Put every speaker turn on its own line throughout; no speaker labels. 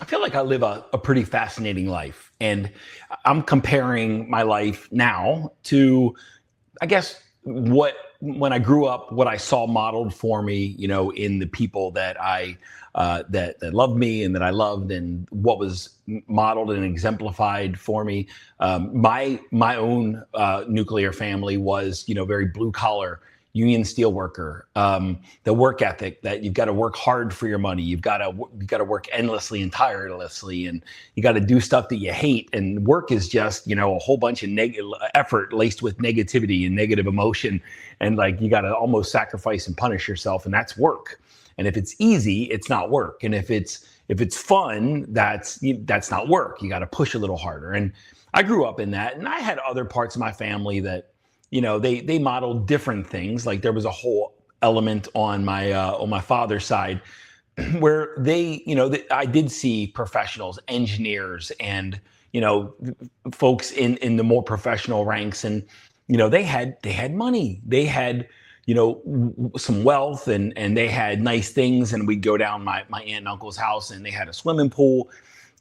I feel like I live a pretty fascinating life. And I'm comparing my life now to, I guess, when I grew up, what I saw modeled for me, in the people that that loved me and that I loved, and what was modeled and exemplified for me. My own nuclear family was, very blue collar, union steel worker. The work ethic that you've got to work hard for your money. You got to work endlessly and tirelessly, and you got to do stuff that you hate. And work is just, a whole bunch of effort laced with negativity and negative emotion. And like, you got to almost sacrifice and punish yourself, and that's work. And if it's easy, it's not work. And if it's fun, that's not work. You got to push a little harder. And I grew up in that, and I had other parts of my family that, they modeled different things. Like, there was a whole element on my father's side where I did see professionals, engineers, and folks in the more professional ranks, and they had money, they had some wealth, and they had nice things, and we'd go down my aunt and uncle's house, and they had a swimming pool.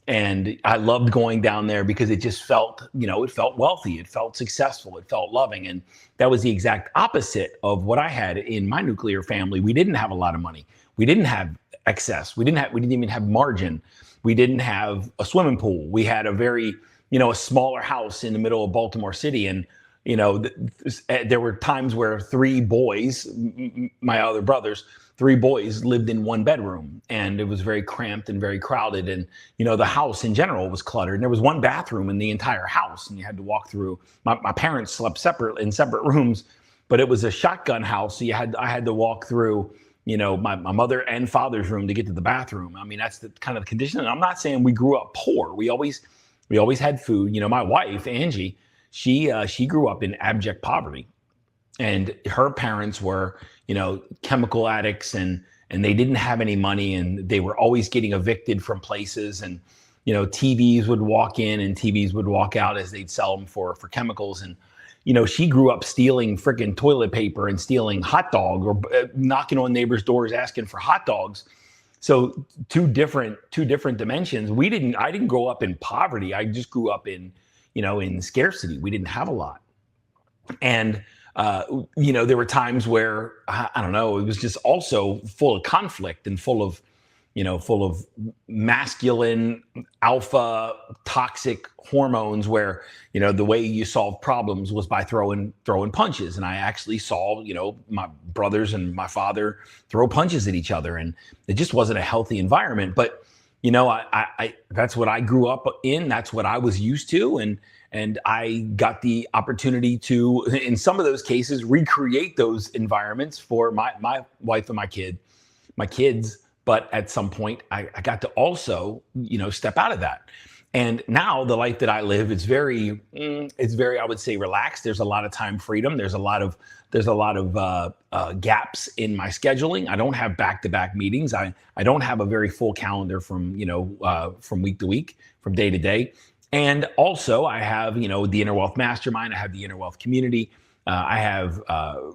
And I loved going down there because it just felt, it felt wealthy, it felt successful, it felt loving. And that was the exact opposite of what I had in my nuclear family. We didn't have a lot of money. We didn't have excess. We didn't even have margin. We didn't have a swimming pool. We had a very, a smaller house in the middle of Baltimore City. And, there were times where three boys, my other brothers, three boys lived in one bedroom, and it was very cramped and very crowded. And, the house in general was cluttered, and there was one bathroom in the entire house, and you had to walk through. My parents slept in separate rooms, but it was a shotgun house. So I had to walk through, my mother and father's room to get to the bathroom. I mean, that's the kind of condition. And I'm not saying we grew up poor. We always had food. My wife, Angie, she grew up in abject poverty, and her parents were, chemical addicts, and they didn't have any money, and they were always getting evicted from places. And, TVs would walk in and TVs would walk out as they'd sell them for chemicals. And, she grew up stealing freaking toilet paper and stealing hot dog, or knocking on neighbors' doors asking for hot dogs. So two different dimensions. I didn't grow up in poverty. I just grew up in scarcity. We didn't have a lot. And, there were times where, I don't know, it was just also full of conflict and full of masculine, alpha, toxic hormones, where, the way you solve problems was by throwing punches. And I actually saw, my brothers and my father throw punches at each other, and it just wasn't a healthy environment. But, I that's what I grew up in. That's what I was used to. And I got the opportunity to, in some of those cases, recreate those environments for my wife and my kids. But at some point, I got to also, step out of that. And now the life that I live, it's very, I would say, relaxed. There's a lot of time freedom. There's a lot of gaps in my scheduling. I don't have back-to-back meetings. I don't have a very full calendar from week to week, from day to day. And also I have, the Inner Wealth Mastermind. I have the Inner Wealth Community. I have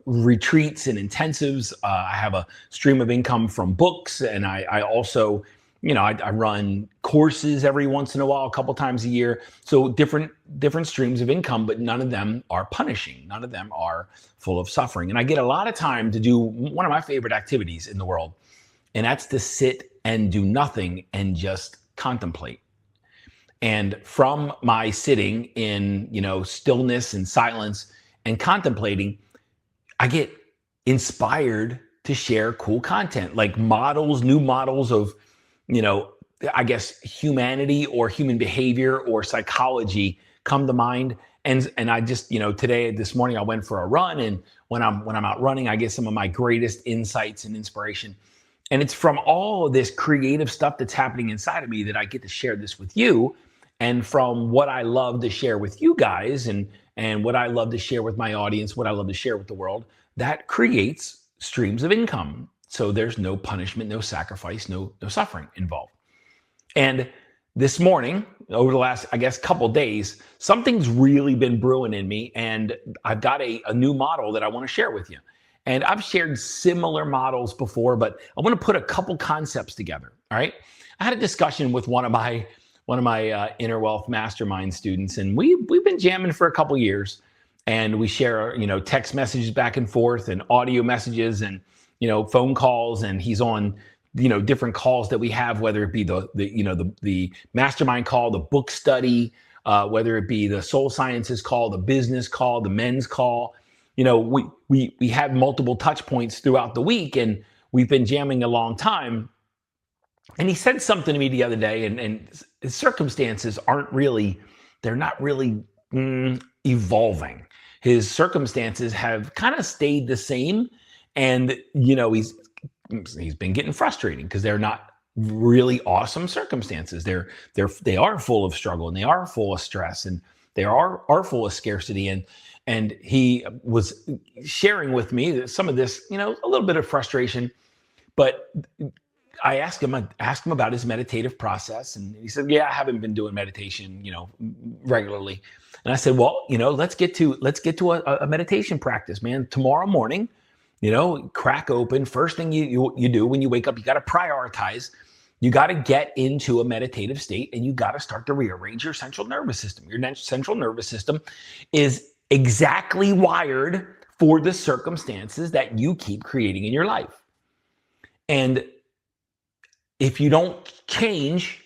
retreats and intensives. I have a stream of income from books. And I also, I run courses every once in a while, a couple times a year. So different streams of income, but none of them are punishing. None of them are full of suffering. And I get a lot of time to do one of my favorite activities in the world. And that's to sit and do nothing and just contemplate. And from my sitting in, stillness and silence and contemplating, I get inspired to share cool content, like new models of, I guess, humanity or human behavior or psychology come to mind. And I just, this morning I went for a run, and when I'm out running, I get some of my greatest insights and inspiration. And it's from all of this creative stuff that's happening inside of me that I get to share this with you. And from what I love to share with you guys, and what I love to share with my audience, what I love to share with the world, that creates streams of income. So there's no punishment, no sacrifice, no suffering involved. And this morning, over the last, I guess, couple days, something's really been brewing in me, and I've got a new model that I want to share with you. And I've shared similar models before, but I want to put a couple concepts together. All right. I had a discussion with one of my Inner Wealth Mastermind students, and we've been jamming for a couple years, and we share text messages back and forth and audio messages and phone calls, and he's on different calls that we have, whether it be the mastermind call, the book study, whether it be the soul sciences call, the business call, the men's call. We have multiple touch points throughout the week, and we've been jamming a long time. And he said something to me the other day, and his circumstances they're not really evolving. His circumstances have kind of stayed the same, and he's been getting frustrated because they're not really awesome circumstances. They are full of struggle, and they are full of stress, and they are full of scarcity. And he was sharing with me some of this, a little bit of frustration. But I asked him about his meditative process, and he said, "Yeah, I haven't been doing meditation, regularly." And I said, "Well, let's get to a meditation practice, man. Tomorrow morning, crack open. First thing you do when you wake up, you got to prioritize. You got to get into a meditative state, and you got to start to rearrange your central nervous system. Your central nervous system is exactly wired for the circumstances that you keep creating in your life. And if you don't change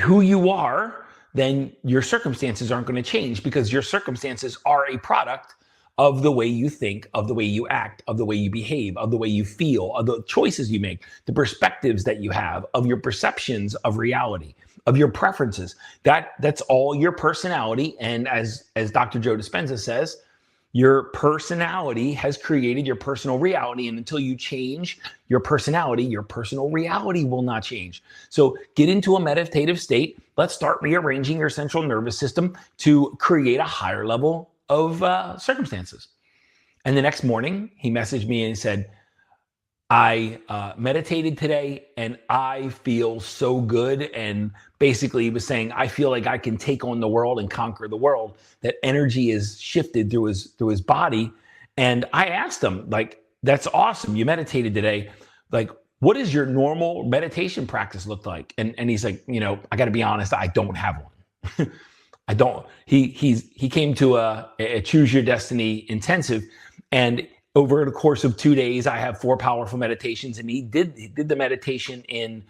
who you are, then your circumstances aren't going to change, because your circumstances are a product of the way you think, of the way you act, of the way you behave, of the way you feel, of the choices you make, the perspectives that you have, of your perceptions of reality, of your preferences. That's all your personality. And as Dr. Joe Dispenza says, your personality has created your personal reality. And until you change your personality, your personal reality will not change. So get into a meditative state. Let's start rearranging your central nervous system to create a higher level of circumstances. And the next morning, he messaged me and he said, "I meditated today and I feel so good." And basically he was saying, "I feel like I can take on the world and conquer the world." That energy is shifted through his body. And I asked him, like, "That's awesome. You meditated today. Like, what does your normal meditation practice look like?" And he's like, "I got to be honest, I don't have one." I don't. He came to a Choose Your Destiny intensive, and over the course of 2 days, I have 4 powerful meditations, and he did the meditation in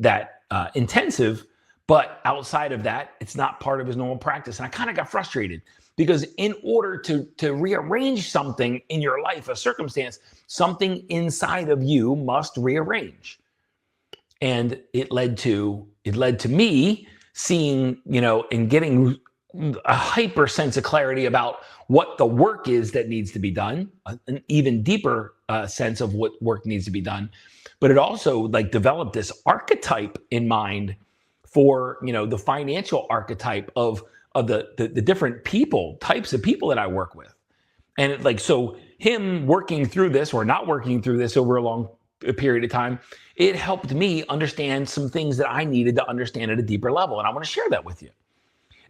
that intensive. But outside of that, it's not part of his normal practice. And I kind of got frustrated, because in order to rearrange something in your life, a circumstance, something inside of you must rearrange. And it led to me seeing, and getting a hyper sense of clarity about what the work is that needs to be done, an even deeper sense of what work needs to be done. But it also developed this archetype in mind for, the financial archetype of the different types of people that I work with. And so him working through this or not working through this over a long period of time, it helped me understand some things that I needed to understand at a deeper level. And I want to share that with you.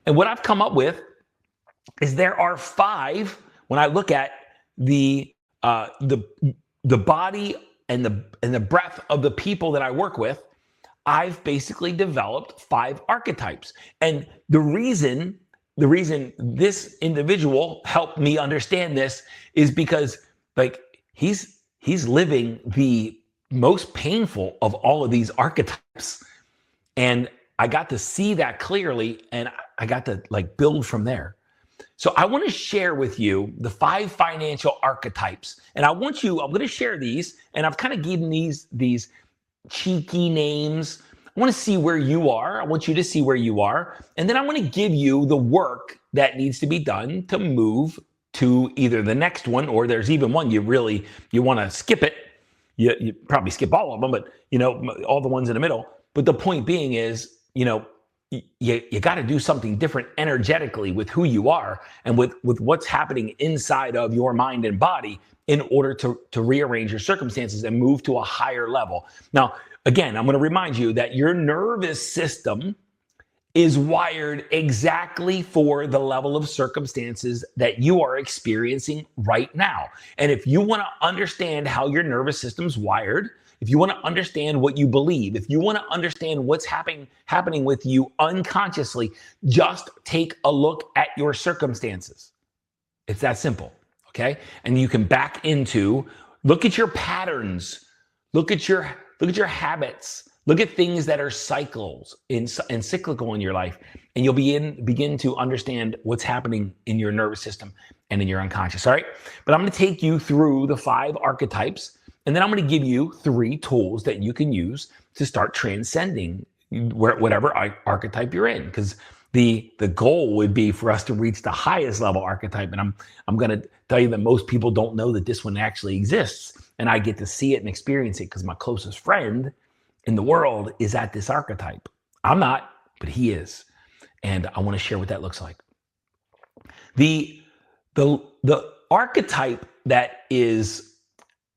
And what I've come up with is there are 5, when I look at the body and the breadth of the people that I work with, I've basically developed 5 archetypes. And the reason this individual helped me understand this is because he's living the most painful of all of these archetypes. And I got to see that clearly, and I got to build from there. So I want to share with you the 5 financial archetypes. And I'm going to share these, and I've kind of given these cheeky names. I want to see where you are. I want you to see where you are. And then I want to give you the work that needs to be done to move to either the next one, or there's even one you want to skip it. You probably skip all of them, but all the ones in the middle. But the point being is, you got to do something different energetically with who you are and with what's happening inside of your mind and body in order to rearrange your circumstances and move to a higher level. Now, again, I'm going to remind you that your nervous system is wired exactly for the level of circumstances that you are experiencing right now. And if you want to understand how your nervous system's wired, if you want to understand what you believe, if you want to understand what's happening with you unconsciously, just take a look at your circumstances. It's that simple, okay? And you can back into, look at your patterns, look at your habits, look at things that are cycles and cyclical in your life, and you'll begin to understand what's happening in your nervous system and in your unconscious, all right? But I'm gonna take you through the 5 archetypes, and then I'm gonna give you 3 tools that you can use to start transcending whatever archetype you're in, because the goal would be for us to reach the highest level archetype, and I'm gonna tell you that most people don't know that this one actually exists, and I get to see it and experience it because my closest friend in the world is at this archetype. I'm not, but he is. And I want to share what that looks like. The archetype that is,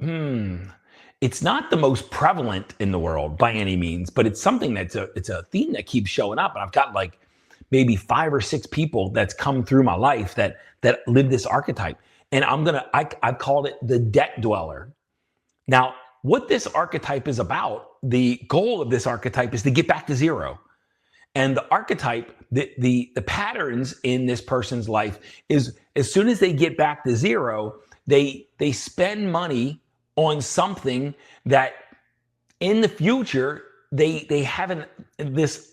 it's not the most prevalent in the world by any means, but it's something it's a theme that keeps showing up. And I've got like maybe 5 or 6 people that's come through my life that live this archetype. And I've called it the debt dweller. Now, what this archetype is about, the goal of this archetype is to get back to zero. And the archetype, the patterns in this person's life is, as soon as they get back to zero, they spend money on something that in the future, they have this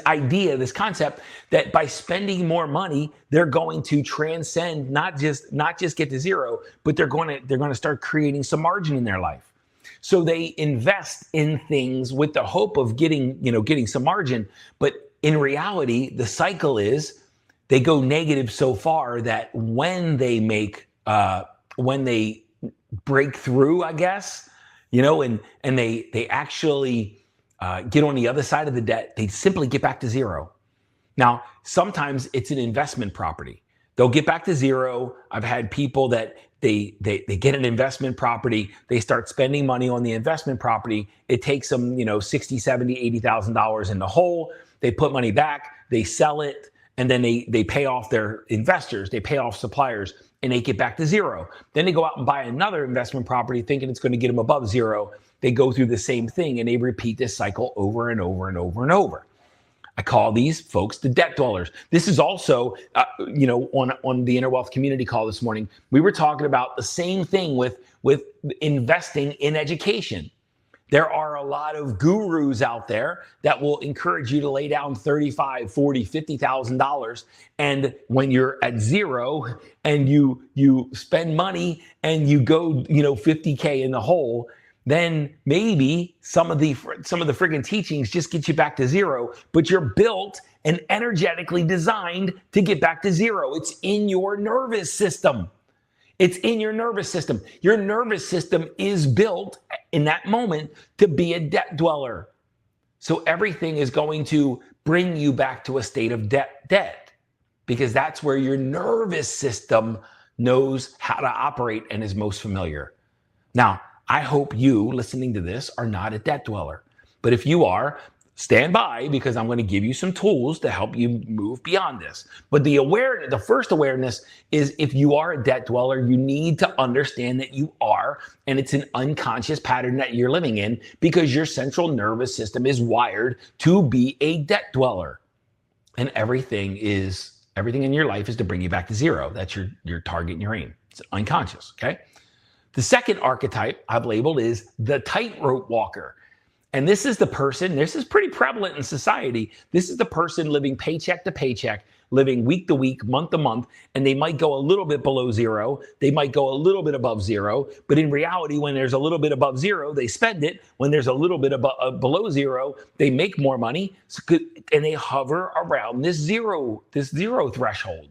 idea, this concept that by spending more money, they're going to transcend, not just get to zero, but they're going to start creating some margin in their life. So they invest in things with the hope of getting some margin. But in reality, the cycle is they go negative so far that when they break through, I guess, and they actually get on the other side of the debt, they simply get back to zero. Now, sometimes it's an investment property. They'll get back to zero. I've had people that they get an investment property, they start spending money on the investment property. It takes them, $60,000, $70,000, $80,000 in the hole. They put money back, they sell it, and then they pay off their investors, they pay off suppliers, and they get back to zero. Then they go out and buy another investment property thinking it's going to get them above zero. They go through the same thing and they repeat this cycle over and over and over and over. I call these folks the debt dwellers. This is also, on the Inner Wealth Community call this morning, we were talking about the same thing with investing in education. There are a lot of gurus out there that will encourage you to lay down $35,000, $40,000, $50,000. And when you're at zero and you spend money and you go, $50K in the hole, then maybe some of the friggin' teachings just get you back to zero, but you're built and energetically designed to get back to zero. It's in your nervous system. It's in your nervous system. Your nervous system is built in that moment to be a debt dweller. So everything is going to bring you back to a state of debt, because that's where your nervous system knows how to operate and is most familiar. Now, I hope you listening to this are not a debt dweller. But if you are, stand by, because I'm going to give you some tools to help you move beyond this. But the first awareness is, if you are a debt dweller, you need to understand that you are, and it's an unconscious pattern that you're living in, because your central nervous system is wired to be a debt dweller. And everything in your life is to bring you back to zero. That's your target and your aim. It's unconscious, okay? The second archetype I've labeled is the Tightrope Walker. And this is the person, this is pretty prevalent in society. This is the person living paycheck to paycheck, living week to week, month to month, and they might go a little bit below zero. They might go a little bit above zero. But in reality, when there's a little bit above zero, they spend it. When there's a little bit below zero, they make more money, and they hover around this zero threshold.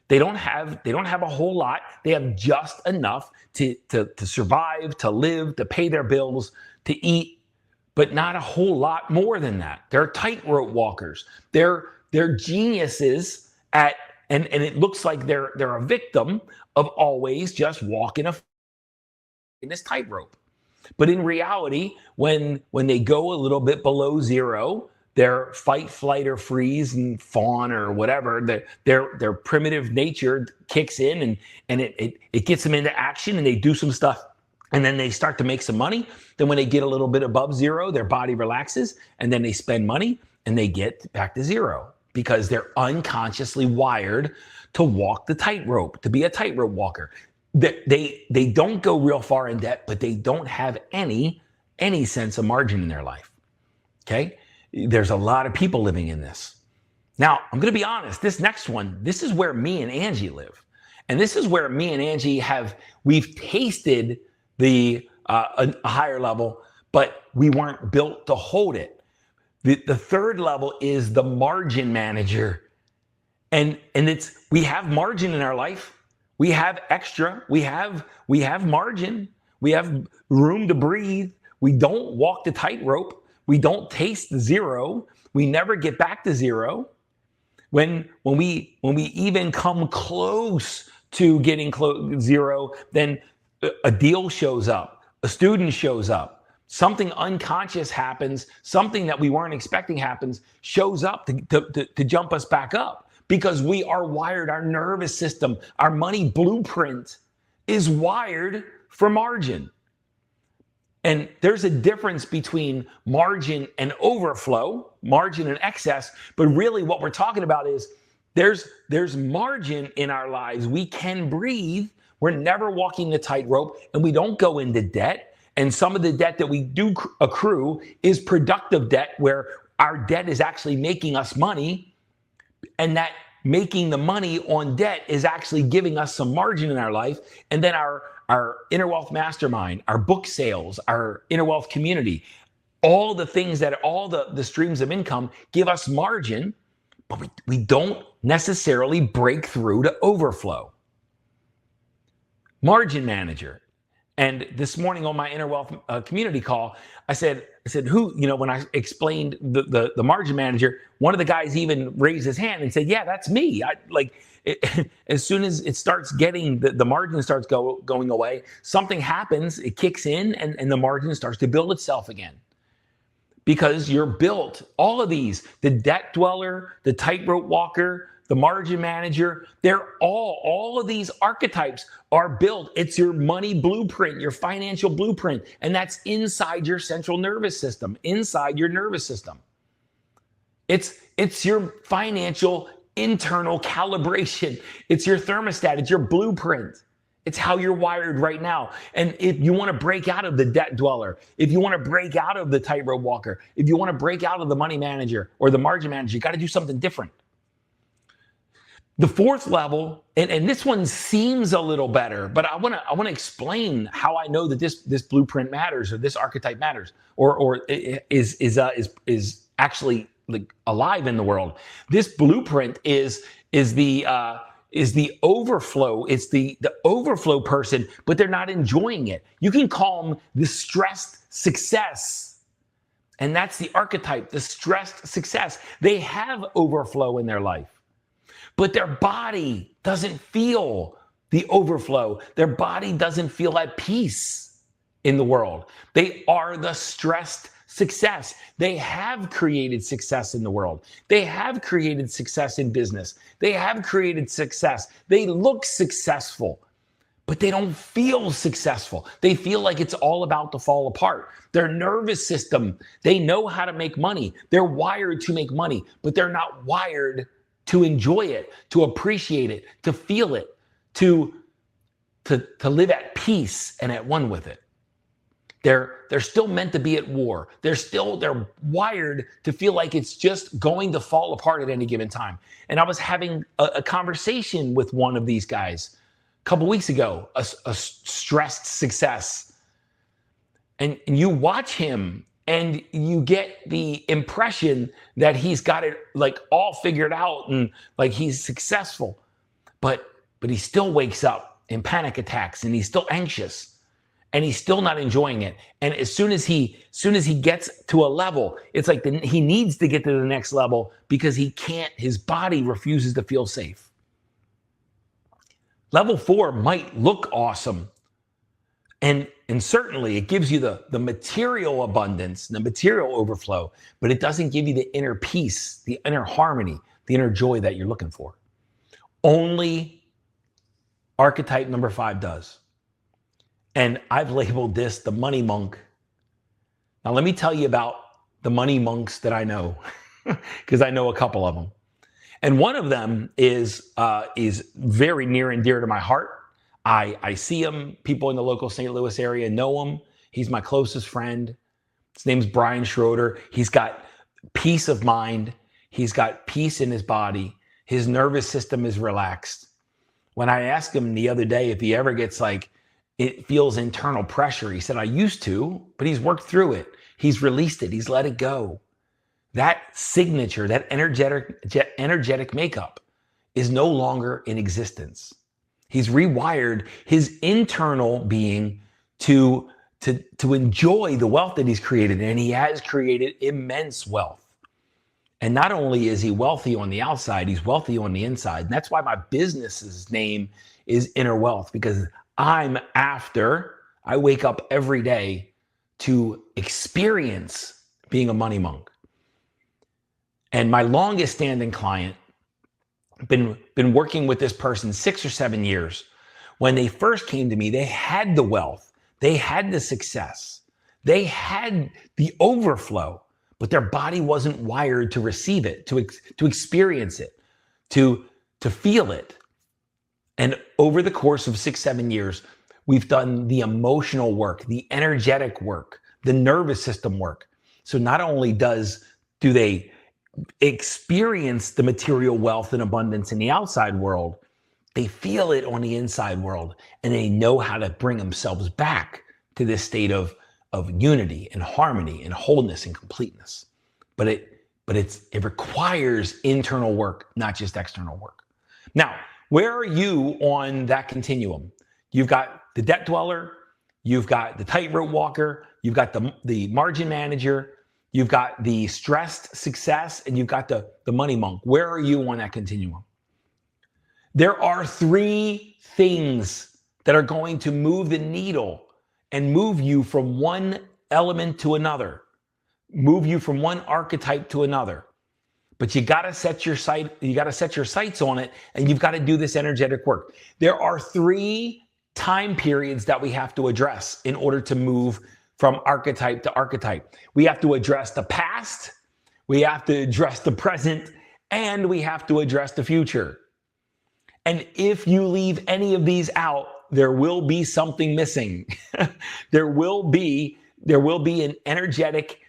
They don't have a whole lot. They have just enough to survive, to live, to pay their bills, to eat, but not a whole lot more than that. They're tightrope walkers. They're geniuses at, and it looks like they're a victim of always just walking in this tightrope. But in reality, when they go a little bit below zero, their fight, flight, or freeze and fawn or whatever, their primitive nature kicks in and it gets them into action and they do some stuff. And then they start to make some money. Then when they get a little bit above zero, their body relaxes and then they spend money and they get back to zero because they're unconsciously wired to walk the tightrope, to be a tightrope walker. They don't go real far in debt, but they don't have any sense of margin in their life. Okay? There's a lot of people living in this. Now, I'm going to be honest, this next one, this is where me and Angie live. And this is where me and Angie we've tasted a higher level, but we weren't built to hold it. The third level is the margin manager. And we have margin in our life. We have extra. We have margin. We have room to breathe. We don't walk the tightrope. We don't taste the zero. We never get back to zero. When we even come close to getting zero, then a deal shows up, a student shows up, something unconscious happens, something that we weren't expecting happens, shows up to jump us back up because we are wired, our nervous system, our money blueprint is wired for margin. And there's a difference between margin and overflow, margin and excess, but really what we're talking about is there's margin in our lives. We can breathe. We're never walking the tightrope and we don't go into debt. And some of the debt that we do accrue is productive debt where our debt is actually making us money. And that making the money on debt is actually giving us some margin in our life. And then our Inner Wealth Mastermind, our book sales, our Inner Wealth community, all the things that all the streams of income give us margin, but we don't necessarily break through to overflow. Margin manager. And this morning on my Inner Wealth community call, I said, who, when I explained the margin manager, one of the guys even raised his hand and said, yeah, that's me. As soon as it starts getting, the margin starts going away, something happens, it kicks in and the margin starts to build itself again. Because you're built, all of these, the debt dweller, the tightrope walker, the margin manager, they're all of these archetypes are built. It's your money blueprint, your financial blueprint, and that's inside your central nervous system, inside your nervous system. It's your financial internal calibration. It's your thermostat, it's your blueprint. It's how you're wired right now. And if you want to break out of the debt dweller, if you want to break out of the tightrope walker, if you want to break out of the money manager or the margin manager, you got to do something different. The fourth level, and this one seems a little better, but I want to explain how I know that this blueprint matters or this archetype matters or is actually like alive in the world. This blueprint is the overflow. It's the overflow person, but they're not enjoying it. You can call them the stressed success. And that's the archetype, the stressed success. They have overflow in their life, but their body doesn't feel the overflow. Their body doesn't feel at peace in the world. They are the stressed success. They have created success in the world. They have created success in business. They have created success. They look successful, but they don't feel successful. They feel like it's all about to fall apart. Their nervous system, they know how to make money. They're wired to make money, but they're not wired to enjoy it, to appreciate it, to feel it, to live at peace and at one with it. They're still meant to be at war. They're wired to feel like it's just going to fall apart at any given time. And I was having a conversation with one of these guys a couple weeks ago, a stressed success. And you watch him and you get the impression that he's got it like all figured out and like he's successful, but he still wakes up in panic attacks and he's still anxious. And he's still not enjoying it. And as soon as he gets to a level, it's like he needs to get to the next level because he can't, his body refuses to feel safe. Level 4 might look awesome. And certainly it gives you the material abundance, the material overflow, but it doesn't give you the inner peace, the inner harmony, the inner joy that you're looking for. Only archetype number 5 does. And I've labeled this the money monk. Now let me tell you about the money monks that I know, because I know a couple of them. And one of them is very near and dear to my heart. I see him. People in the local St. Louis area know him. He's my closest friend. His name's Brian Schroeder. He's got peace of mind. He's got peace in his body. His nervous system is relaxed. When I asked him the other day if he ever gets it feels internal pressure, he said, I used to, but he's worked through it. He's released it. He's let it go. That signature, that energetic makeup is no longer in existence. He's rewired his internal being to enjoy the wealth that he's created, and he has created immense wealth. And not only is he wealthy on the outside, he's wealthy on the inside. And that's why my business's name is Inner Wealth, because I wake up every day to experience being a money monk. And my longest standing client, been working with this person 6 or 7 years. When they first came to me, they had the wealth, they had the success, they had the overflow, but their body wasn't wired to receive it, to experience it, to feel it. And over the course of 6-7 years, we've done the emotional work, the energetic work, the nervous system work. So not only do they experience the material wealth and abundance in the outside world, they feel it on the inside world, and they know how to bring themselves back to this state of unity and harmony and wholeness and completeness. But it requires internal work, not just external work. Now, where are you on that continuum? You've got the debt dweller, you've got the tightrope walker, you've got the margin manager, you've got the stressed success, and you've got the money monk. Where are you on that continuum? There are 3 things that are going to move the needle and move you from one element to another, move you from one archetype to another. But you got to set your sights on it, and you've got to do this energetic work. There are 3 time periods that we have to address in order to move from archetype to archetype. We have to address the past, we have to address the present, and we have to address the future. And if you leave any of these out, there will be something missing. There will be an energetic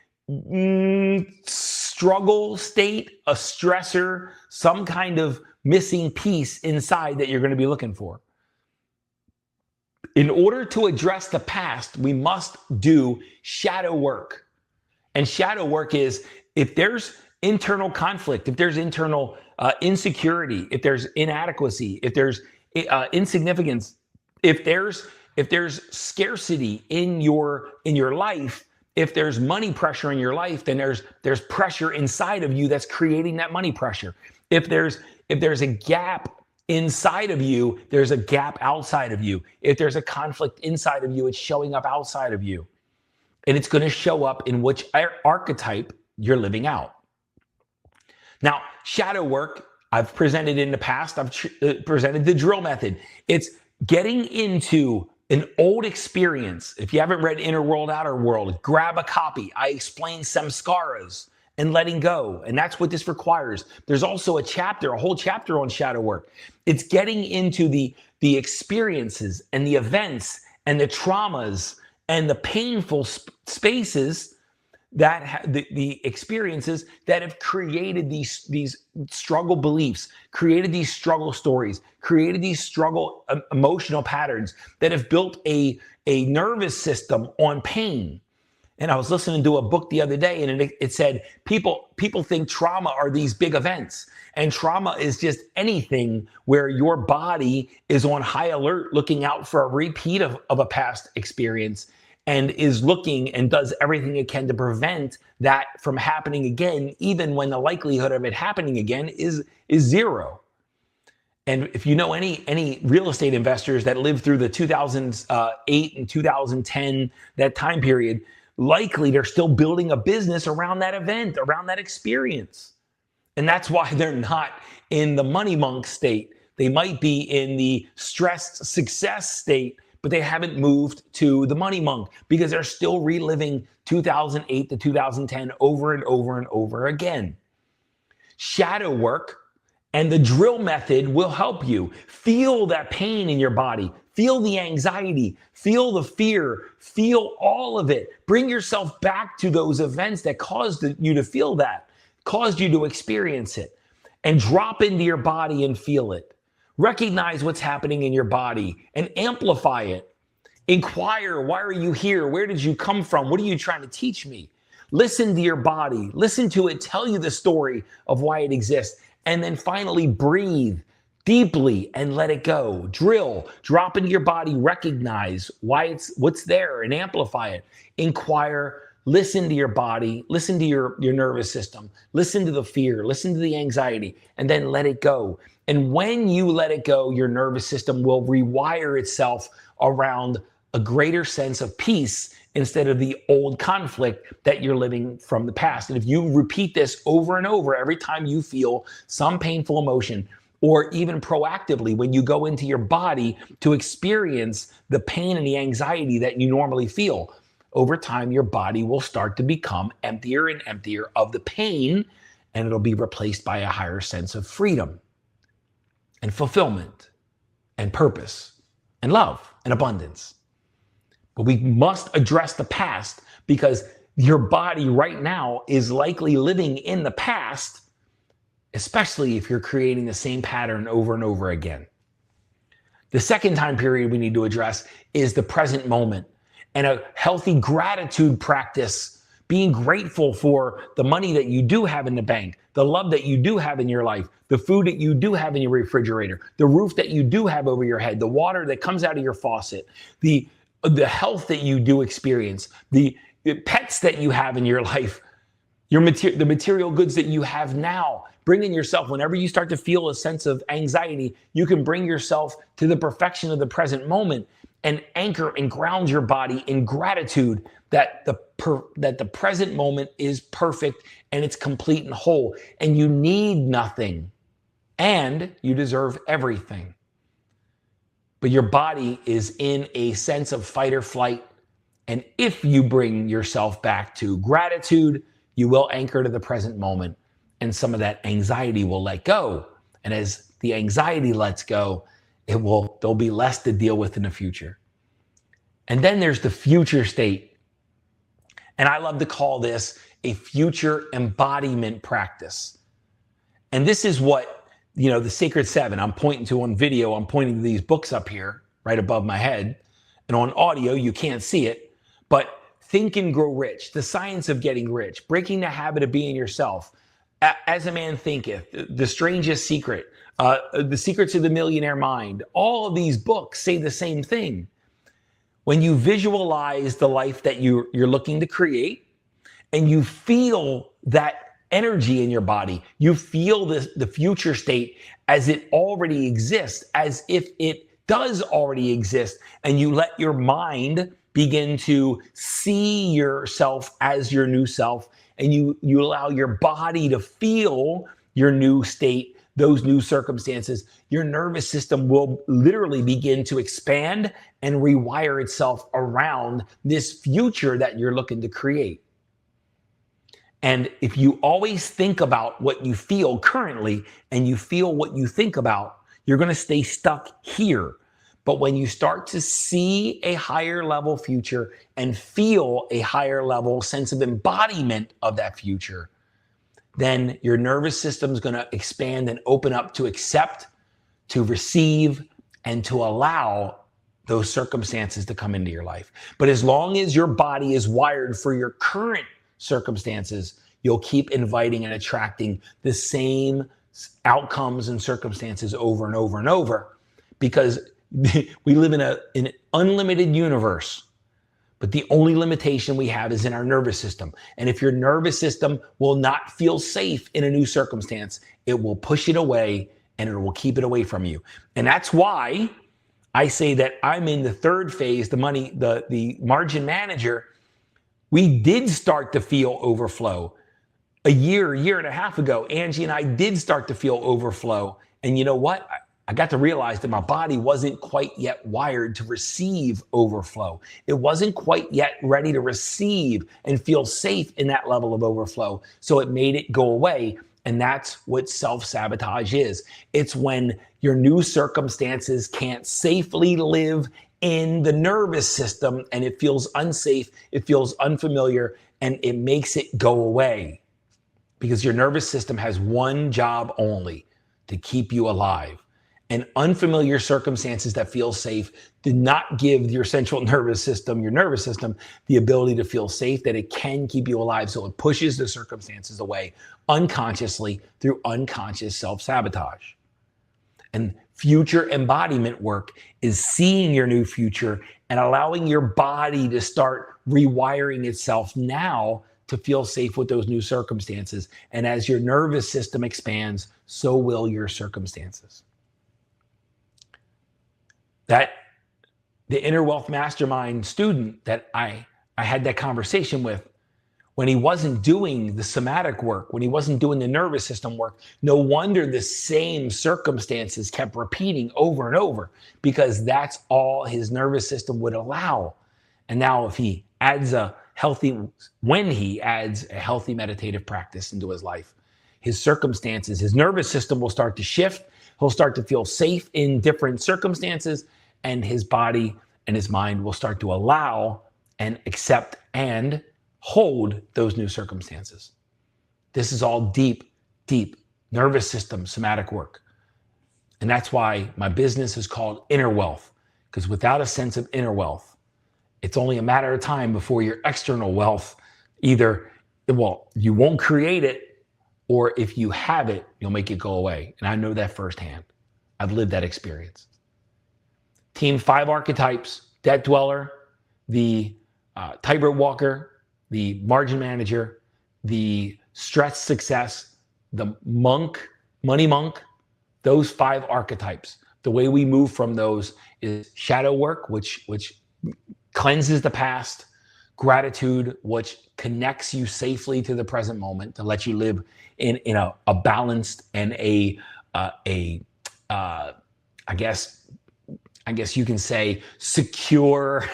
struggle state, a stressor, some kind of missing piece inside that you're going to be looking for. In order to address the past, we must do shadow work. And shadow work is if there's internal conflict, if there's internal insecurity, if there's inadequacy, if there's insignificance, if there's scarcity in your life, if there's money pressure in your life, then there's pressure inside of you that's creating that money pressure. If there's a gap inside of you, there's a gap outside of you. If there's a conflict inside of you, it's showing up outside of you. And it's going to show up in which archetype you're living out. Now, shadow work, I've presented in the past. I've presented the drill method. It's getting into an old experience. If you haven't read Inner World, Outer World, grab a copy. I explain samskaras and letting go. And that's what this requires. There's also a whole chapter on shadow work. It's getting into the experiences and the events and the traumas and the painful spaces that the experiences that have created these struggle beliefs, created these struggle stories, created these struggle emotional patterns that have built a nervous system on pain. And I was listening to a book the other day, and it said people think trauma are these big events, and trauma is just anything where your body is on high alert, looking out for a repeat of a past experience, and is looking and does everything it can to prevent that from happening again, even when the likelihood of it happening again is 0. And if you know any real estate investors that lived through the 2008 and 2010, that time period, likely they're still building a business around that event, around that experience. And that's why they're not in the money monk state. They might be in the stressed success state, but they haven't moved to the money monk because they're still reliving 2008 to 2010 over and over and over again. Shadow work and the drill method will help you feel that pain in your body, feel the anxiety, feel the fear, feel all of it. Bring yourself back to those events that caused you to feel that, caused you to experience it, and drop into your body and feel it. Recognize what's happening in your body and amplify it. Inquire, why are you here? Where did you come from? What are you trying to teach me? Listen to your body. Listen to it tell you the story of why it exists. And then finally breathe deeply and let it go. Drill, drop into your body, recognize what's there and amplify it. Inquire, listen to your body, listen to your nervous system, listen to the fear, listen to the anxiety, and then let it go. And when you let it go, your nervous system will rewire itself around a greater sense of peace instead of the old conflict that you're living from the past. And if you repeat this over and over, every time you feel some painful emotion, or even proactively when you go into your body to experience the pain and the anxiety that you normally feel, over time, your body will start to become emptier and emptier of the pain, and it'll be replaced by a higher sense of freedom and fulfillment and purpose and love and abundance. But we must address the past because your body right now is likely living in the past, especially if you're creating the same pattern over and over again. The second time period we need to address is the present moment and a healthy gratitude practice, being grateful for the money that you do have in the bank, the love that you do have in your life, the food that you do have in your refrigerator, the roof that you do have over your head, the water that comes out of your faucet, the health that you do experience, the pets that you have in your life, the material goods that you have now. Bringing yourself, whenever you start to feel a sense of anxiety, you can bring yourself to the perfection of the present moment and anchor and ground your body in gratitude that the present moment is perfect and it's complete and whole, and you need nothing and you deserve everything. But your body is in a sense of fight or flight. And if you bring yourself back to gratitude, you will anchor to the present moment, and some of that anxiety will let go. And as the anxiety lets go, there'll be less to deal with in the future. And then there's the future state. And I love to call this a future embodiment practice. And this is what, the Sacred Seven, I'm pointing to on video, I'm pointing to these books up here, right above my head. And on audio, you can't see it, but Think and Grow Rich, The Science of Getting Rich, Breaking the Habit of Being Yourself, As a Man Thinketh, The Strangest Secret, The Secrets of the Millionaire Mind. All of these books say the same thing. When you visualize the life that you're looking to create, and you feel that energy in your body, you feel the future state as it already exists, as if it does already exist, and you let your mind begin to see yourself as your new self, and you allow your body to feel your new state, those new circumstances, your nervous system will literally begin to expand and rewire itself around this future that you're looking to create. And if you always think about what you feel currently and you feel what you think about, you're going to stay stuck here. But when you start to see a higher level future and feel a higher level sense of embodiment of that future, then your nervous system is going to expand and open up to accept, to receive, and to allow those circumstances to come into your life. But as long as your body is wired for your current circumstances, you'll keep inviting and attracting the same outcomes and circumstances over and over and over, because we live in an unlimited universe. But the only limitation we have is in our nervous system. And if your nervous system will not feel safe in a new circumstance, it will push it away and it will keep it away from you. And that's why I say that I'm in the third phase, the margin manager. We did start to feel overflow a year and a half ago. Angie and I did start to feel overflow. And you know what? I got to realize that my body wasn't quite yet wired to receive overflow. It wasn't quite yet ready to receive and feel safe in that level of overflow. So it made it go away. And that's what self-sabotage is. It's when your new circumstances can't safely live in the nervous system, and it feels unsafe, it feels unfamiliar, and it makes it go away. Because your nervous system has one job only: to keep you alive. And unfamiliar circumstances that feel safe do not give your central nervous system, the ability to feel safe, that it can keep you alive. So it pushes the circumstances away unconsciously through unconscious self-sabotage. And future embodiment work is seeing your new future and allowing your body to start rewiring itself now to feel safe with those new circumstances. And as your nervous system expands, so will your circumstances. That the Inner Wealth Mastermind student that I had that conversation with, when he wasn't doing the somatic work, when he wasn't doing the nervous system work, no wonder the same circumstances kept repeating over and over, because that's all his nervous system would allow. And now if he adds when he adds a healthy meditative practice into his life, his circumstances, his nervous system will start to shift. He'll start to feel safe in different circumstances, and his body and his mind will start to allow and accept and hold those new circumstances. This is all deep, deep nervous system somatic work. And that's why my business is called Inner Wealth, because without a sense of inner wealth, it's only a matter of time before your external wealth you won't create it, or if you have it, you'll make it go away. And I know that firsthand. I've lived that experience. Team 5 archetypes: debt dweller, the Tightrope Walker, the margin manager, the stress success, the monk, money monk. Those 5 archetypes. The way we move from those is shadow work, which cleanses the past; gratitude, which connects you safely to the present moment to let you live in a balanced and I guess you can say secure,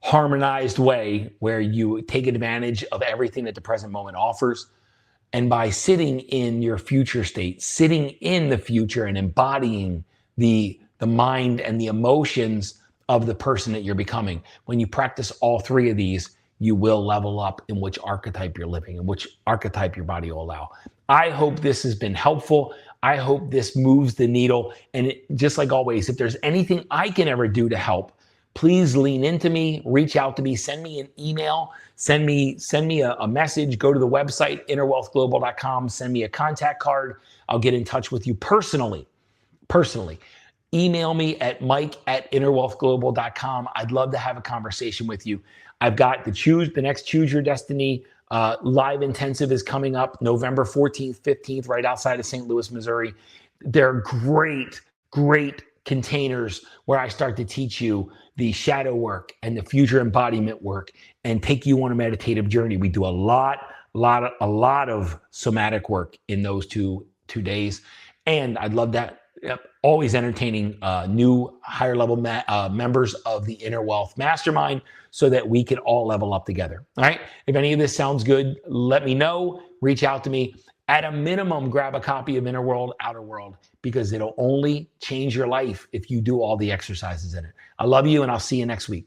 harmonized way where you take advantage of everything that the present moment offers. And by sitting in your future state, sitting in the future and embodying the mind and the emotions of the person that you're becoming, when you practice all 3 of these, you will level up in which archetype you're living and which archetype your body will allow. I hope this has been helpful. I hope this moves the needle. And just like always, if there's anything I can ever do to help, please lean into me, reach out to me, send me an email, send me a message, go to the website, innerwealthglobal.com, send me a contact card. I'll get in touch with you personally. Email me at mike@innerwealthglobal.com. I'd love to have a conversation with you. I've got the next Choose Your Destiny live intensive is coming up November 14th, 15th, right outside of St. Louis, Missouri. They're great containers where I start to teach you the shadow work and the future embodiment work and take you on a meditative journey. We do a lot of somatic work in those two days. And I'd love that. Always entertaining new higher level members of the Inner Wealth Mastermind so that we can all level up together. All right. If any of this sounds good, let me know. Reach out to me. At a minimum, grab a copy of Inner World, Outer World, because it'll only change your life if you do all the exercises in it. I love you, and I'll see you next week.